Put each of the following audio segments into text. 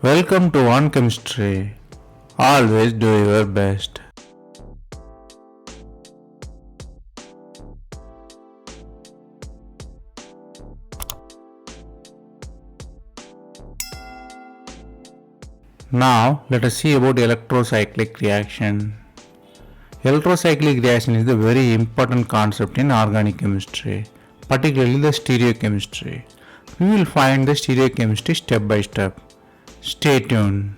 Welcome to One Chemistry. Always do your best. Now let us see about electrocyclic reaction. Electrocyclic reaction is a very important concept in organic chemistry, particularly the stereochemistry. We will find the stereochemistry step by step. Stay tuned.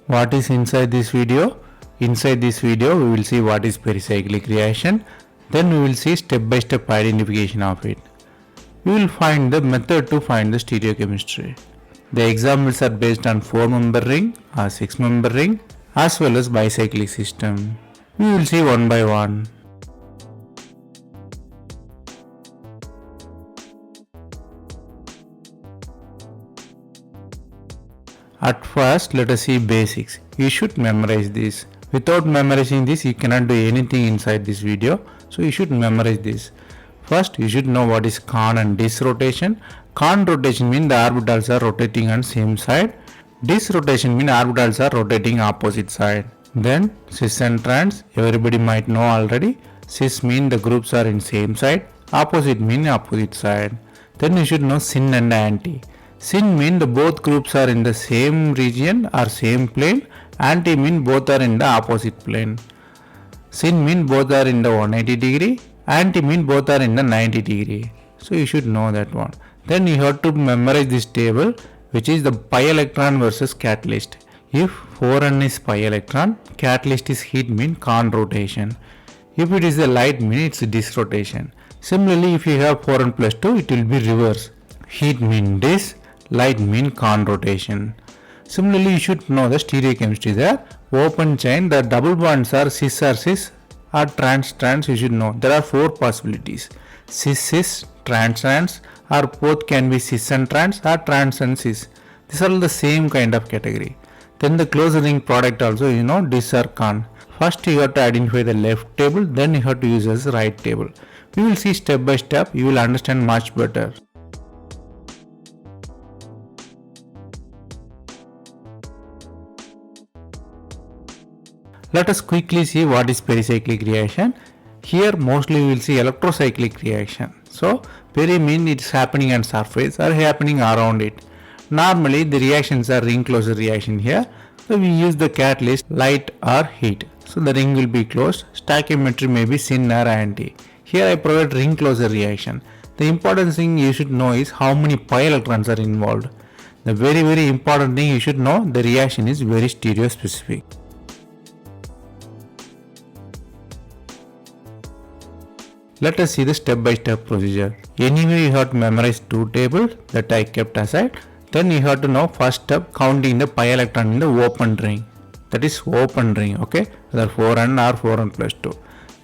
What is inside this video? Inside this video we will see what is pericyclic reaction. Then we will see step by step identification of it. We will find the method to find the stereochemistry. The examples are based on 4-member ring or 6-member ring as well as bicyclic system. We will see one by one. At first, let us see basics. You should memorize this. Without memorizing this, you cannot do anything inside this video. So you should memorize this. First, you should know what is con and dis rotation. Con rotation means the orbitals are rotating on same side. Dis rotation means orbitals are rotating opposite side. Then cis and trans, everybody might know already. Cis means the groups are in same side. Opposite means opposite side. Then you should know syn and anti. Syn means the both groups are in the same region or same plane. Anti means both are in the opposite plane. Syn means both are in the 180 degree. Anti means both are in the 90 degree. So you should know that one. Then you have to memorize this table, which is the pi electron versus catalyst. If 4n is pi electron, catalyst is heat mean con rotation. If it is a light mean it's dis rotation. Similarly, if you have 4n plus 2, it will be reverse. Heat mean dis, light mean con rotation. Similarly, you should know the stereochemistry there. Open chain, the double bonds are cis or trans, you should know. There are 4 possibilities. Cis, trans, or both can be cis and trans or trans and cis. These are all the same kind of category. Then the closed ring product also, you know, dis or con. First you have to identify the left table, then you have to use as right table. We will see step by step, you will understand much better. Let us quickly see what is pericyclic reaction. Here mostly we will see electrocyclic reaction. So peri means it's happening on surface or happening around it. Normally the reactions are ring closure reaction here. So we use the catalyst, light or heat. So the ring will be closed. Stoichiometry may be syn or anti. Here I provide ring closure reaction. The important thing you should know is how many pi electrons are involved. The very important thing you should know, the reaction is very stereospecific. Let us see the step by step procedure. Anyway, you have to memorize 2 tables that I kept aside. Then you have to know first step counting the pi electron in the open ring. That is open ring, okay? Whether 4n or 4n plus 2.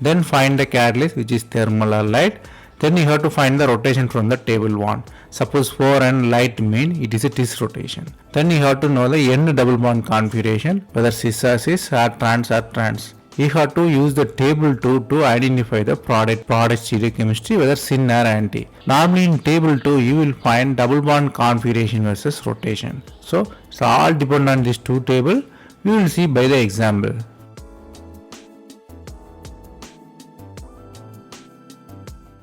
Then find the catalyst, which is thermal or light. Then you have to find the rotation from the table 1. Suppose 4n light mean it is a dis rotation. Then you have to know the n double bond configuration, whether cis or cis or trans. You have to use the table 2 to identify the product stereochemistry, whether syn or anti. Normally in table 2 you will find double bond configuration versus rotation. So it's all depend on these 2 tables. We will see by the example.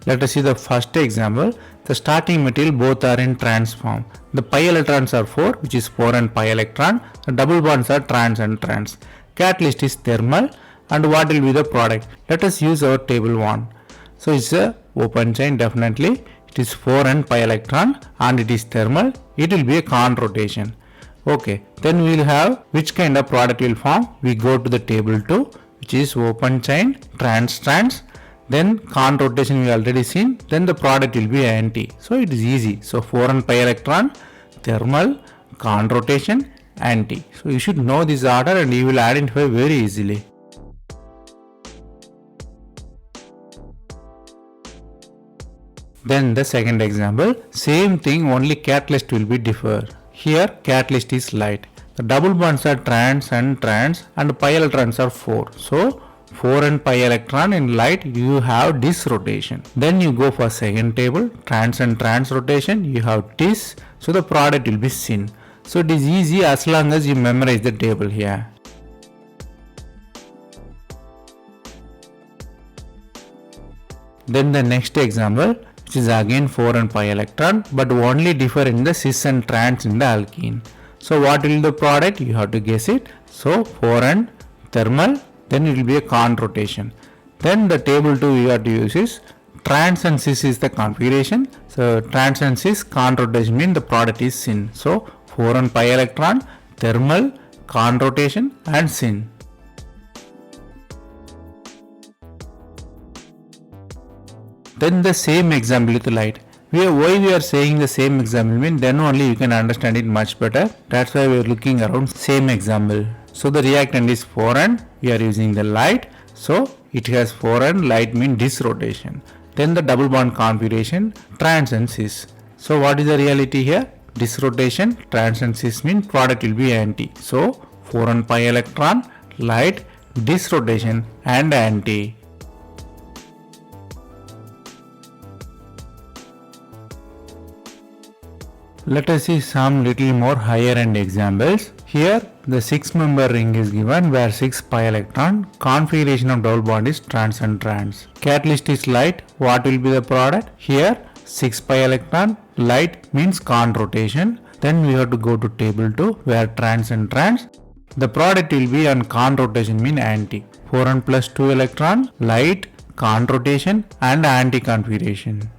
Let us see the first example. The starting material both are in trans form. The pi electrons are 4, which is 4n pi electron. The double bonds are trans and trans. Catalyst is thermal. And what will be the product? Let us use our table 1. So it's a open chain, definitely. It is 4n pi electron and it is thermal. It will be a con rotation. Okay, then we will have which kind of product will form. We go to the table 2, which is open chain, trans. Then con rotation we already seen. Then the product will be anti. So it is easy. So 4n pi electron, thermal, con rotation, anti. So you should know this order and you will identify very easily. Then the second example, same thing, only catalyst will be differ. Here catalyst is light. The double bonds are trans and pi electrons are 4. So 4n pi electron, in light you have dis rotation. Then you go for second table, trans and trans rotation, you have dis, so the product will be syn. So it is easy as long as you memorize the table here. Then the next example, which is again 4n pi electron, but only differ in the cis and trans in the alkene. So what will be the product? You have to guess it. So 4n thermal, then it will be a con rotation. Then the table 2 you have to use is trans and cis is the configuration. So trans and cis con rotation means the product is syn. So 4n pi electron, thermal, con rotation and syn. Then the same example with light. Why we are saying the same example means then only you can understand it much better. That's why we are looking around same example. So the reactant is 4n, we are using the light. So it has 4n, light means dis rotation. Then the double bond configuration, trans and cis. So what is the reality here? Dis rotation, trans and cis means product will be anti. So 4n pi electron, light, dis rotation and anti. Let us see some little more higher end examples. Here the 6-member ring is given where 6 pi electron, configuration of double bond is trans and trans. Catalyst is light, what will be the product? Here 6 pi electron, light means con rotation. Then we have to go to table 2 where trans and trans. The product will be on con rotation mean anti. 4n plus 2 electron, light, con rotation and anti configuration.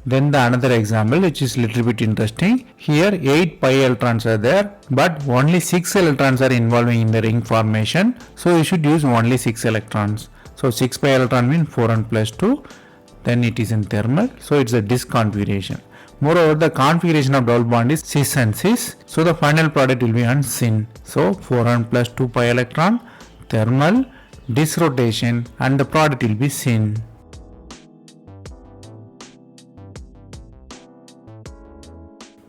Then the another example which is little bit interesting. Here 8 pi electrons are there, but only 6 electrons are involving in the ring formation. So you should use only 6 electrons. So 6 pi electron means 4n plus 2. Then it is in thermal. So it's a dis configuration. Moreover, the configuration of double bond is cis and cis. So the final product will be on syn. So 4n plus 2 pi electron, thermal, dis rotation and the product will be syn.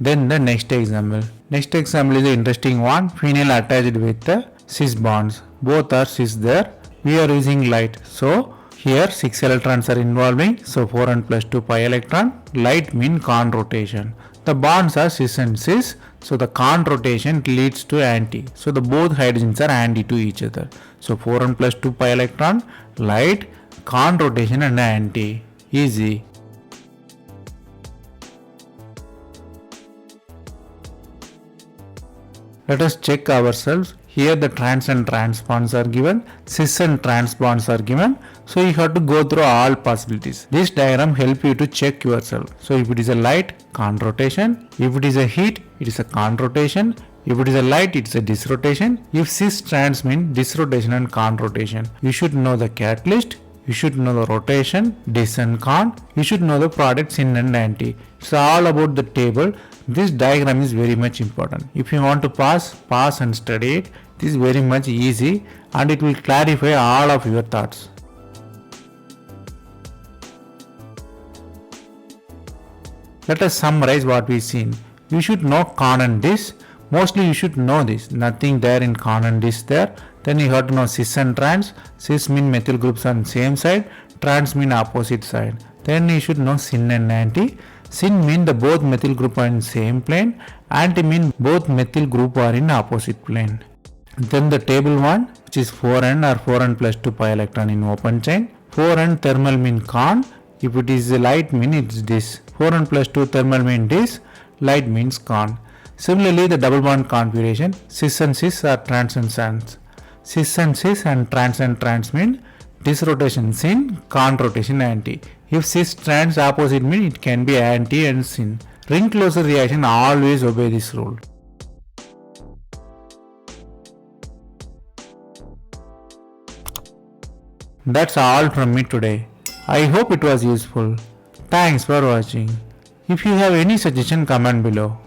Then the next example. Next example is the interesting one. Phenyl attached with the cis bonds. Both are cis there. We are using light. So here 6 electrons are involving. So 4n plus 2 pi electron. Light means con rotation. The bonds are cis and cis. So the con rotation leads to anti. So the both hydrogens are anti to each other. So 4n plus 2 pi electron. Light, con rotation and anti. Easy. Let us check ourselves. Here the trans and trans bonds are given, cis and trans bonds are given. So you have to go through all possibilities. This diagram help you to check yourself. So if it is a light, con rotation. If it is a heat, it is a con rotation. If it is a light, it is a dis rotation. If cis trans means dis rotation and con rotation. You should know the catalyst. You should know the rotation, dis and con. You should know the product syn and anti. It's all about the table. This diagram is very much important. If you want to pass and study it. This is very much easy and it will clarify all of your thoughts. Let us summarize what we seen. You should know con and dis. Mostly you should know this. Nothing there in con and dis there. Then you have to know cis and trans. Cis mean methyl groups on same side. Trans mean opposite side. Then you should know syn and anti. Syn mean the both methyl group are in same plane. Anti mean both methyl group are in opposite plane. Then the table 1 which is 4n or 4n plus 2 pi electron in open chain. 4n thermal mean con. If it is light mean it's dis. 4n plus 2 thermal mean dis. Light means con. Similarly the double bond configuration cis and cis are trans and trans. Cis and cis and trans mean dis rotation syn, con rotation anti. If cis trans opposite mean it can be anti and syn. Ring closure reaction always obey this rule. That's all from me today. I hope it was useful. Thanks for watching. If you have any suggestion, comment below.